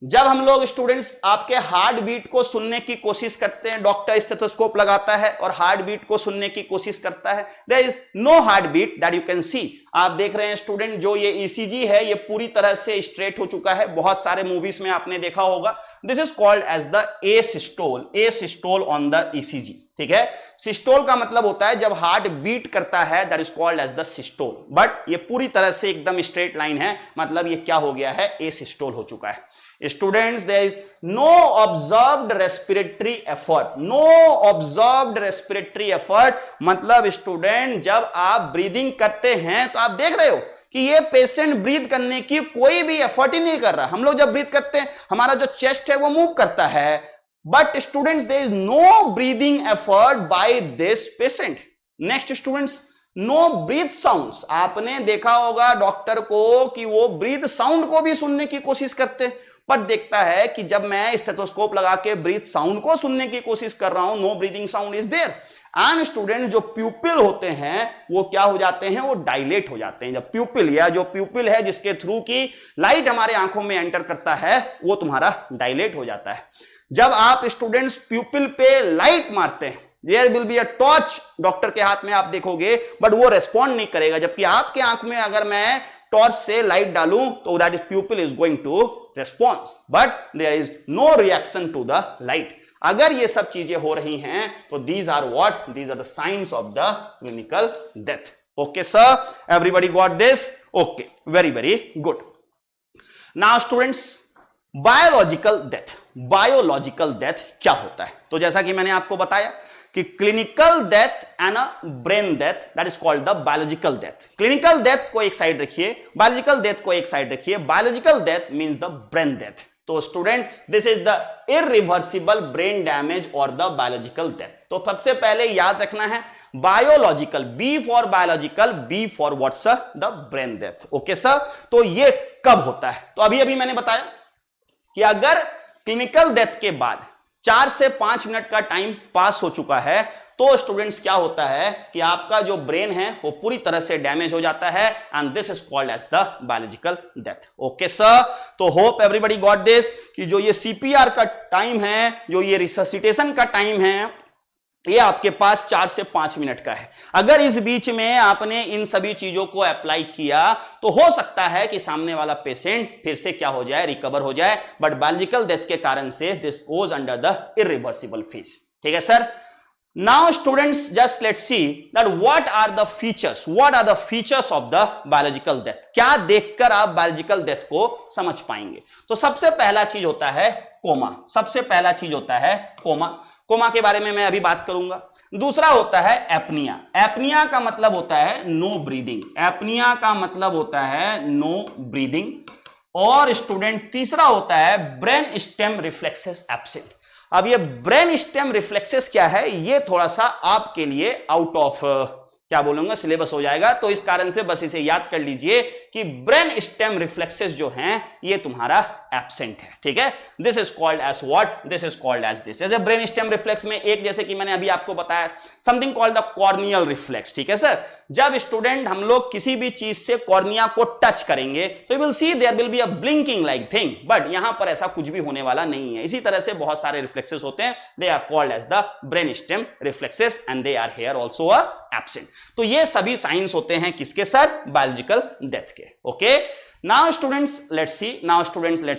जब हम लोग स्टूडेंट्स आपके हार्ट बीट को सुनने की कोशिश करते हैं, डॉक्टर स्टेथोस्कोप लगाता है और हार्ट बीट को सुनने की कोशिश करता है, there is no heart beat that you can see. आप देख रहे हैं स्टूडेंट, जो ये ईसीजी है ये पूरी तरह से स्ट्रेट हो चुका है, बहुत सारे मूवीज में आपने देखा होगा। This is called as the asystole on the ECG. ठीक है, सिस्टोल का मतलब होता है जब हार्ट बीट करता है, that is called as the systole. But ये पूरी तरह से एकदम स्ट्रेट लाइन है, मतलब ये क्या हो गया है, ए सिस्टोल हो चुका है। Students, there is no observed respiratory effort. No observed respiratory effort मतलब स्टूडेंट जब आप ब्रीदिंग करते हैं तो आप देख रहे हो कि ये पेशेंट ब्रीथ करने की कोई भी एफर्ट ही नहीं कर रहा। हम लोग जब ब्रीथ करते हैं हमारा जो चेस्ट है वो मूव करता है, but students there is no breathing effort by this patient. Next students, no breath sounds. आपने देखा होगा डॉक्टर को कि वो ब्रीथ साउंड को भी सुनने की कोशिश करते हैं, पर देखता है कि जब मैं स्टेथोस्कोप लगा के ब्रीथ साउंड को सुनने की कोशिश कर रहा हूं, no breathing sound is there. And student जो प्यूपिल होते हैं वो क्या हो जाते हैं, वो डायलेट हो जाते हैं। जब प्यूपिल या जो प्यूपिल है जिसके थ्रू की लाइट हमारे आंखों में एंटर करता है वो तुम्हारा डायलेट हो जाता है। जब आप स्टूडेंट्स प्यूपिल पे लाइट मारते हैं, there will be a torch doctor के हाथ में आप देखोगे, बट वो रेस्पॉन्ड नहीं करेगा। जबकि आपके आंख में अगर मैं टॉर्च से लाइट डालूं तो that is pupil is going to response, but there is no reaction to the light. अगर ये सब चीजें हो रही हैं तो these are what, these are the signs of the clinical death. Okay sir, everybody got this? Okay, very very good. Now students, biological death. Biological death क्या होता है? तो जैसा कि मैंने आपको बताया कि clinical death and a brain death, that is called the biological death. Clinical death को एक साइड रखिए, बायोलॉजिकल डेथ को एक साइड रखिए। Biological death means the brain death. तो student this is the irreversible brain damage और द बायोलॉजिकल डेथ। तो सबसे पहले याद रखना है biological, B for biological, B for what's the brain death. Okay sir, तो ये कब होता है? तो अभी अभी मैंने बताया कि अगर क्लिनिकल डेथ के बाद 4 से 5 मिनट का टाइम पास हो चुका है तो स्टूडेंट्स क्या होता है कि आपका जो ब्रेन है वो पूरी तरह से डैमेज हो जाता है, and this is called as the biological death. Okay sir, तो होप एवरीबॉडी गॉट दिस कि जो ये सीपीआर का टाइम है, जो ये रिससिटेशन का टाइम है, ये आपके पास 4 से 5 मिनट का है। अगर इस बीच में आपने इन सभी चीजों को अप्लाई किया तो हो सकता है कि सामने वाला पेशेंट फिर से क्या हो जाए, रिकवर हो जाए, बट बायोलॉजिकल डेथ के कारण से this goes under the irreversible phase. ठीक है sir. Now students, just let's see that what are the features, what are the features of the biological death. क्या देखकर आप बायोलॉजिकल डेथ को समझ पाएंगे? तो सबसे पहला चीज होता है कोमा। सबसे पहला चीज होता है कोमा। कोमा के बारे में मैं अभी बात करूंगा। दूसरा होता है एपनिया। एपनिया का मतलब होता है नो ब्रीदिंग। एपनिया का मतलब होता है नो ब्रीदिंग। और स्टूडेंट तीसरा होता है ब्रेन स्टेम रिफ्लेक्सेस एब्सेंट। अब ये ब्रेन स्टेम रिफ्लेक्सेस क्या है, ये थोड़ा सा आपके लिए आउट ऑफ क्या बोलूंगा सिलेबस हो जाएगा, तो इस कारण से बस इसे याद कर लीजिए कि ब्रेन स्टेम रिफ्लेक्सेस जो हैं ये तुम्हारा एब्सेंट है। ठीक है, this is called as what, this is called as this. जैसे ब्रेन स्टेम रिफ्लेक्स में एक, जैसे कि मैंने अभी आपको बताया, something called the corneal reflex. ठीक है सर, जब स्टूडेंट हम लोग किसी भी चीज से कॉर्निया को टच करेंगे तो you will see there will be a blinking like thing, but यहां पर ऐसा कुछ भी होने वाला नहीं है। इसी तरह से बहुत सारे रिफ्लेक्सेस होते हैं, they are called as the brain stem reflexes and they are here also absent. तो ये सभी साइंस होते हैं किसके सर, बायोलॉजिकल डेथ के। Okay, now students let's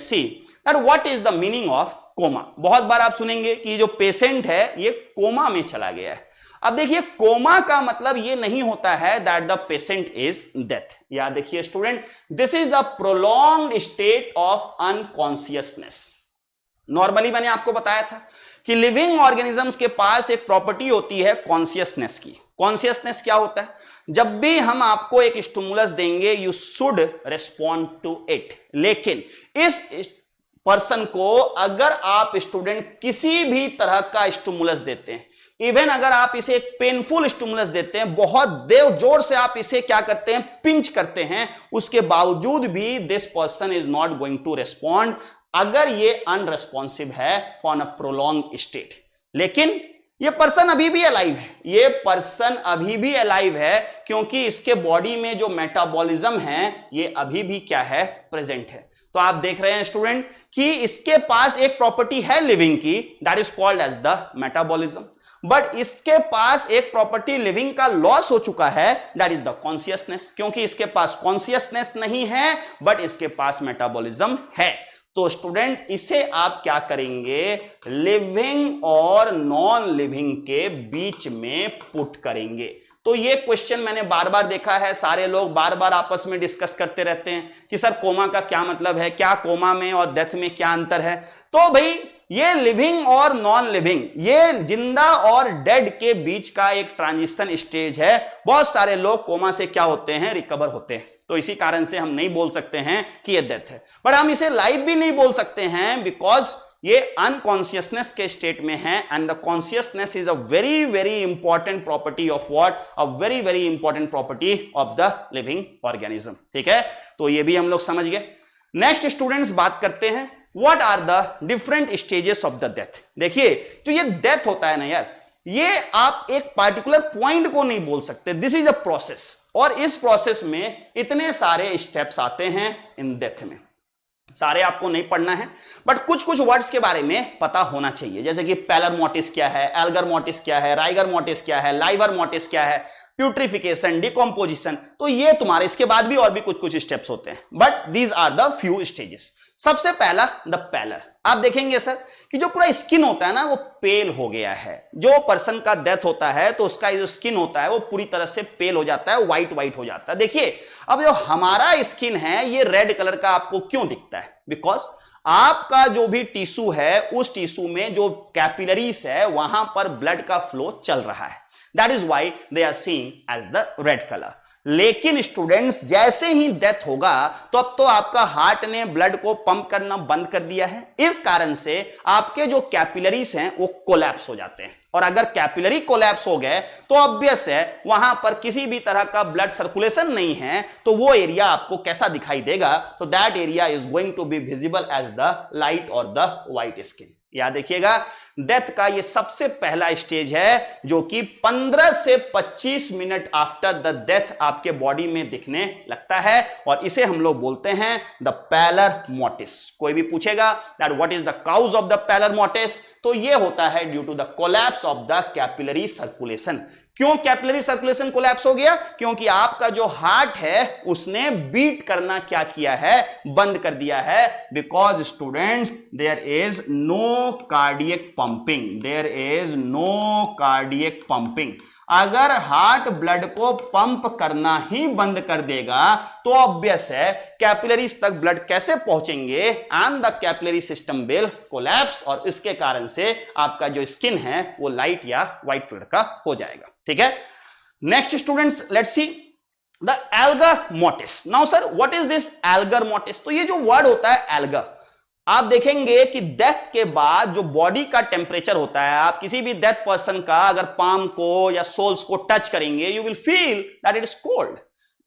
see that what is the meaning of coma. बहुत बार आप सुनेंगे कि जो पेशेंट है ये कोमा में चला गया है। अब देखिए कोमा का मतलब ये नहीं होता है that the patient is death. या देखिए student, this is the prolonged state of unconsciousness. Normally मैंने आपको बताया था कि लिविंग ऑर्गेनिजम्स के पास एक प्रॉपर्टी होती है कॉन्शियसनेस की। कॉन्शियसनेस क्या होता है? जब भी हम आपको एक स्टिमुलस देंगे you should respond to it. लेकिन इस पर्सन को अगर आप स्टूडेंट किसी भी तरह का स्टिमुलस देते हैं, इवन अगर आप इसे एक पेनफुल स्टिमुलस देते हैं, बहुत देर जोर से आप इसे क्या करते हैं, पिंच करते हैं, उसके बावजूद भी this person is not going to respond, अगर ये अनरेस्पॉन्सिव है फॉर अ प्रोलॉन्ग स्टेट। लेकिन ये पर्सन अभी भी अलाइव है, ये पर्सन अभी भी अलाइव है, क्योंकि इसके बॉडी में जो मेटाबॉलिज्म है ये अभी भी क्या है, प्रेजेंट है। तो आप देख रहे हैं स्टूडेंट कि इसके पास एक प्रॉपर्टी है लिविंग की, that is called as the metabolism, but इसके पास एक प्रॉपर्टी लिविंग का लॉस हो चुका है, दैट इज द कॉन्शियसनेस। क्योंकि इसके पास कॉन्शियसनेस नहीं है बट इसके पास मेटाबॉलिज्म है। तो स्टूडेंट इसे आप क्या करेंगे, लिविंग और नॉन लिविंग के बीच में पुट करेंगे। तो ये क्वेश्चन मैंने बार बार देखा है, सारे लोग बार बार आपस में डिस्कस करते रहते हैं कि सर कोमा का क्या मतलब है, क्या कोमा में और डेथ में क्या अंतर है। तो भाई ये लिविंग और नॉन लिविंग, ये जिंदा और डेड के बीच का एक ट्रांजिशन स्टेज है। बहुत सारे लोग कोमा से क्या होते हैं, रिकवर होते हैं। तो इसी कारण से हम नहीं बोल सकते हैं कि ये डेथ है, बट हम इसे लाइफ भी नहीं बोल सकते हैं बिकॉज ये अनकॉन्शियसनेस के स्टेट में है। And the consciousness is a very very important property of what, a very very important property of the living organism. ठीक है, तो ये भी हम लोग समझ गए। नेक्स्ट स्टूडेंट्स बात करते हैं what are the different stages of the death. देखिए जो ये डेथ होता है ना यार, ये आप एक पार्टिकुलर पॉइंट को नहीं बोल सकते, दिस इज अ प्रोसेस, और इस प्रोसेस में इतने सारे स्टेप्स आते हैं इन डेथ में। सारे आपको नहीं पढ़ना है बट कुछ कुछ वर्ड्स के बारे में पता होना चाहिए, जैसे कि पैलर मोटिस क्या है, एल्गर मोटिस क्या है, राइगर मोटिस क्या है, लाइवर मोटिस क्या है, प्यूट्रिफिकेशन, डिकम्पोजिशन। तो ये तुम्हारे इसके बाद भी और भी कुछ कुछ स्टेप्स होते हैं, but these are the few stages. सबसे पहला द पैलर। आप देखेंगे सर कि जो पूरा स्किन होता है ना वो पेल हो गया है। जो पर्सन का डेथ होता है तो उसका जो स्किन होता है वो पूरी तरह से पेल हो जाता है, व्हाइट व्हाइट हो जाता है। देखिए अब जो हमारा स्किन है ये रेड कलर का आपको क्यों दिखता है, बिकॉज आपका जो भी टिश्यू है उस टिश्यू में जो कैपिलरीज है वहां पर ब्लड का फ्लो चल रहा है, that is why they are seen as the red colour. लेकिन स्टूडेंट्स जैसे ही डेथ होगा तो अब तो आपका हार्ट ने ब्लड को पंप करना बंद कर दिया है, इस कारण से आपके जो कैपिलरीज हैं वो कोलैप्स हो जाते हैं। और अगर कैपिलरी कोलैप्स हो गए तो ऑब्वियस है वहां पर किसी भी तरह का ब्लड सर्कुलेशन नहीं है, तो वो एरिया आपको कैसा दिखाई देगा, तो that area is going to be visible as the light और द व्हाइट स्किन। याद देखिएगा डेथ का ये सबसे पहला स्टेज है जो कि 15 से 25 मिनट आफ्टर द डेथ आपके बॉडी में दिखने लगता है, और इसे हम लोग बोलते हैं द पैलर मोटिस। कोई भी पूछेगा that what is the cause of the pallor mortis, तो ये होता है due to the collapse of the capillary circulation. क्यों कैपिलरी सर्कुलेशन कोलैप्स हो गया, क्योंकि आपका जो हार्ट है उसने बीट करना क्या किया है, बंद कर दिया है। Because students there is no cardiac pumping, there is no cardiac pumping. अगर हार्ट ब्लड को पंप करना ही बंद कर देगा तो ऑब्वियस है कैपिलरीज तक ब्लड कैसे पहुंचेंगे, and the capillary system will collapse, और इसके कारण से आपका जो स्किन है वो लाइट या व्हाइट कलर का हो जाएगा। ठीक है, next students let's see the Elgar mortise. Now sir what is this Elgar mortise. तो ये जो वर्ड होता है एल्गर, आप देखेंगे कि डेथ के बाद जो बॉडी का टेम्परेचर होता है, आप किसी भी डेथ पर्सन का अगर पाम को या सोल्स को टच करेंगे you will feel that it is cold.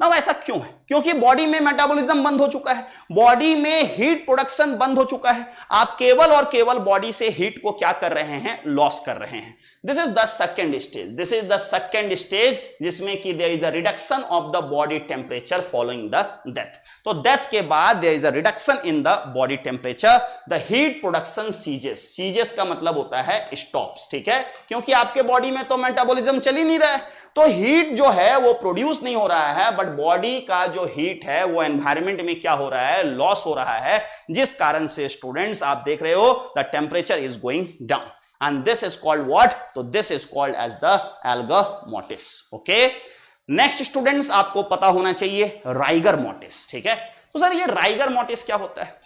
ना ऐसा क्यों है, क्योंकि बॉडी में मेटाबॉलिज्म बंद हो चुका है, बॉडी में हीट प्रोडक्शन बंद हो चुका है। आप केवल और केवल बॉडी से हीट को क्या कर रहे हैं, लॉस कर रहे हैं। This is the second stage, this is the second stage जिसमें कि there is the reduction of the body temperature following the death. तो डेथ के बाद there is a reduction in the body temperature, the heat production ceases. Ceases का मतलब होता है स्टॉप्स। ठीक है, क्योंकि आपके बॉडी में तो मेटाबॉलिज्म चल ही नहीं रहा है, तो हीट जो है वो प्रोड्यूस नहीं हो रहा है, बट बॉडी का जो हीट है वो एनवायरमेंट में क्या हो रहा है, लॉस हो रहा है, जिस कारण से स्टूडेंट्स आप देख रहे हो the temperature is going down, and this is called what? तो this is called as the alga mortis. Okay, next students आपको पता होना चाहिए राइगर मोर्टिस, ठीक है। तो सर ये राइगर मोर्टिस क्या होता है?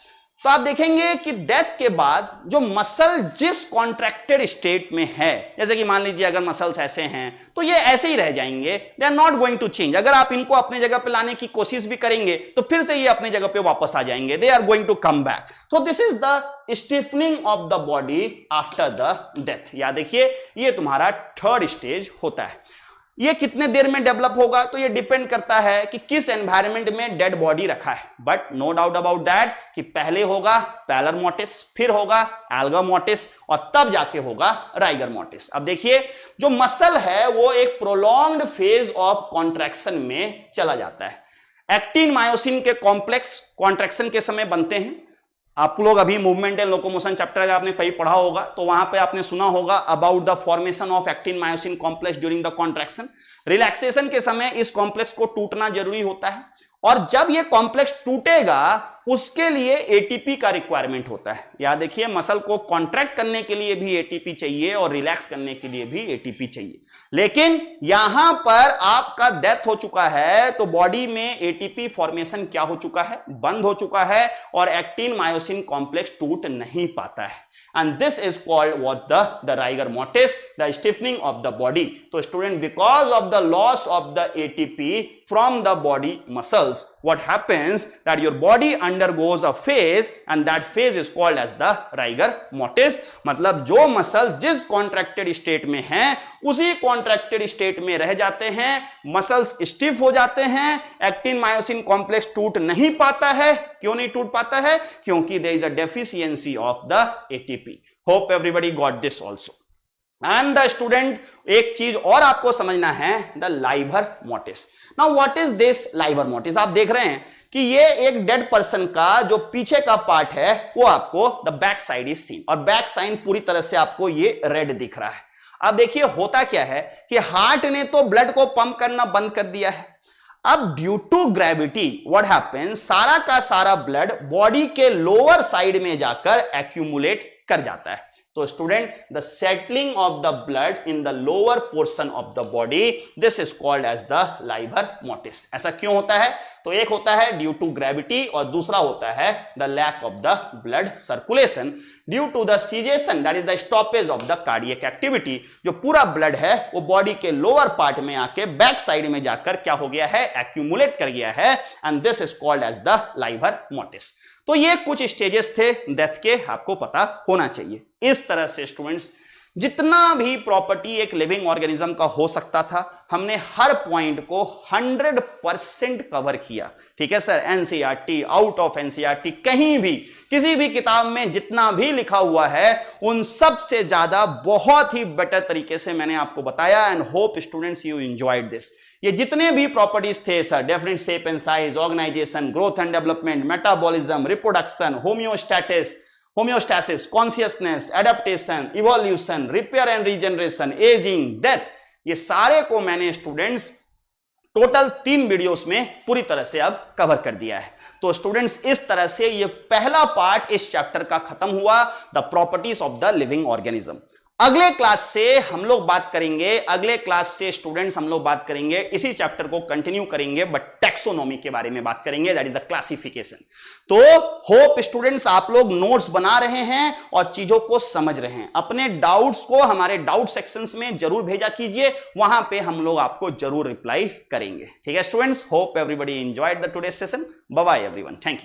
तो आप देखेंगे कि डेथ के बाद जो मसल जिस कॉन्ट्रैक्टेड स्टेट में है, जैसे कि मान लीजिए अगर मसल्स ऐसे हैं तो ये ऐसे ही रह जाएंगे, they are not going to change. अगर आप इनको अपने जगह पे लाने की कोशिश भी करेंगे तो फिर से ये अपनी जगह पे वापस आ जाएंगे, they are going to come back. तो this is the stiffening of the body after the death. या देखिए ये तुम्हारा थर्ड स्टेज होता है। ये कितने देर में डेवलप होगा? तो ये डिपेंड करता है कि किस एनवायरनमेंट में डेड बॉडी रखा है, but no doubt about that कि पहले होगा पैलर मोर्टिस, फिर होगा एल्गा मोर्टिस और तब जाके होगा राइगर मोर्टिस। अब देखिए जो मसल है वो एक प्रोलॉन्ग्ड फेज ऑफ कॉन्ट्रैक्शन में चला जाता है। एक्टिन मायोसिन के कॉम्प्लेक्स कॉन्ट्रैक्शन के समय बनते हैं। आप लोग अभी मूवमेंट एंड लोकोमोशन चैप्टर अगर आपने कहीं पढ़ा होगा तो वहां पे आपने सुना होगा about the formation of actin myosin complex during the contraction. Relaxation के समय इस कॉम्प्लेक्स को टूटना जरूरी होता है और जब ये कॉम्प्लेक्स टूटेगा उसके लिए एटीपी का रिक्वायरमेंट होता है। याद देखिए मसल को कॉन्ट्रैक्ट करने के लिए भी एटीपी चाहिए और रिलैक्स करने के लिए भी एटीपी चाहिए, लेकिन यहां पर आपका डेथ हो चुका है तो बॉडी में एटीपी फॉर्मेशन क्या हो चुका है, बंद हो चुका है और एक्टिन मायोसिन कॉम्प्लेक्स टूट नहीं पाता है। And this is called what the rigor mortis, the stiffening of the body. So student, because of the loss of the ATP from the body muscles, what happens that your body undergoes a phase and that phase is called as the rigor mortis. मतलब जो मसल जिस कॉन्ट्रैक्टेड स्टेट में हैं उसी कॉन्ट्रैक्टेड स्टेट में रह जाते हैं, मसल्स स्टिफ हो जाते हैं, एक्टिन मायोसिन कॉम्प्लेक्स टूट नहीं पाता है। क्यों नहीं टूट पाता है? क्योंकि there is a deficiency of the ATP. Hope everybody got this also. And the student एक चीज और आपको समझना है, the livor mortis. Now what is this livor mortis? आप देख रहे हैं कि ये एक डेड पर्सन का जो पीछे का पार्ट है वो आपको the back side is seen, और बैक साइड पूरी तरह से आपको ये रेड दिख रहा है। अब देखिए होता क्या है कि हार्ट ने तो ब्लड को पंप करना बंद कर दिया है। अब due to gravity what happens, सारा का सारा ब्लड बॉडी के लोअर साइड में जाकर एक्यूमुलेट कर जाता है। तो student the settling of the blood in the lower portion of the body, this is called as the livor mortis. ऐसा क्यों होता है? तो एक होता है ड्यू टू ग्रेविटी और दूसरा होता है the lack of the blood circulation due to the cessation, that is the stoppage of the cardiac activity. जो पूरा ब्लड है वो बॉडी के लोअर पार्ट में आके बैक साइड में जाकर क्या हो गया है, एक्यूमुलेट कर गया है, and this is called as the livor mortis. तो ये कुछ स्टेजेस थे डेथ के, आपको पता होना चाहिए। इस तरह से स्टूडेंट्स जितना भी प्रॉपर्टी एक लिविंग ऑर्गेनिज्म का हो सकता था हमने हर पॉइंट को 100% कवर किया। ठीक है sir, NCERT, out of NCERT, कहीं भी किसी भी किताब में जितना भी लिखा हुआ है उन सब से ज्यादा बहुत ही बेटर तरीके से मैंने आपको बताया। And hope students you enjoyed this. ये जितने भी प्रॉपर्टीज थे sir, definite shape and size, organisation, growth and development, metabolism, reproduction, homeostasis, consciousness, adaptation, evolution, repair and regeneration, ageing, death, ये सारे को मैंने स्टूडेंट्स टोटल 3 वीडियोस में पूरी तरह से अब कवर कर दिया है। तो स्टूडेंट्स इस तरह से ये पहला पार्ट इस चैप्टर का खत्म हुआ, the properties of the living organism. अगले क्लास से हम लोग बात करेंगे, अगले क्लास से स्टूडेंट्स हम लोग बात करेंगे, इसी चैप्टर को कंटिन्यू करेंगे बट टैक्सोनॉमी के बारे में बात करेंगे, दैट इज द क्लासिफिकेशन। तो होप स्टूडेंट्स आप लोग नोट्स बना रहे हैं और चीजों को समझ रहे हैं। अपने डाउट्स को हमारे डाउट सेक्शंस में जरूर भेजा कीजिए, वहां पे हम लोग आपको जरूर रिप्लाई करेंगे। ठीक है students, hope everybody enjoyed the today session. Bye bye everyone, thank you.